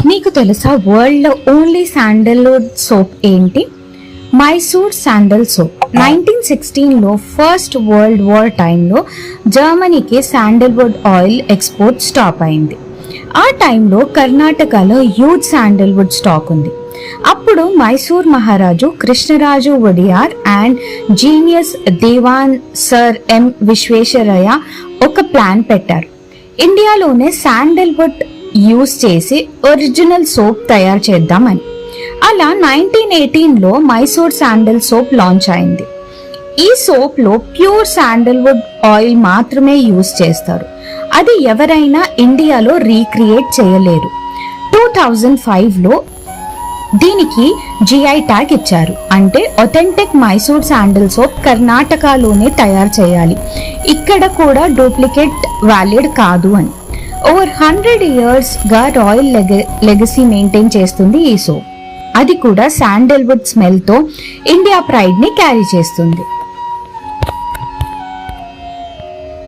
నీకు తెలుసా వరల్డ్ లో ఓన్లీ శాండల్వుడ్ సోప్ ఏంటి? Mysore sandal soap. 1916లో ఫస్ట్ వరల్డ్ వార్ టైంలో జర్మనీకి శాండల్వుడ్ ఆయిల్ ఎక్స్పోర్ట్ స్టాప్ అయింది. ఆ టైంలో కర్ణాటకలో హ్యూజ్ శాండల్వుడ్ స్టాక్ ఉంది. అప్పుడు Mysore Maharaja Krishnaraju Wadiyar and genius Dewan sir M Visvesvaraya ఒక ప్లాన్ పెట్టారు. ఇండియాలోనే శాండల్వుడ్ యూజ్ చేసి ఒరిజినల్ సోప్ తయారు చేద్దామని. అలా 1918లో మైసూర్ శాండల్ సోప్ లాంచ్ అయింది. ఈ సోప్ లో ప్యూర్ శాండల్వుడ్ ఆయిల్ మాత్రమే యూజ్ చేస్తారు. అది ఎవరైనా ఇండియాలో రీక్రియేట్ చేయలేరు. 2005లో దీనికి జిఐ ట్యాగ్ ఇచ్చారు. అంటే ఒథెంటిక్ మైసూర్ శాండల్ సోప్ కర్ణాటకలోనే తయారు చేయాలి, ఇక్కడ కూడా డూప్లికేట్ వ్యాలిడ్ కాదు అని. ఓవర్ 100 years గా రాయల్ లెగసీ మెయింటైన్ చేస్తుంది ఈ సోప్. అది కూడా శాండల్వుడ్ స్మెల్ తో ఇండియా ప్రైడ్ ని క్యారీ చేస్తుంది.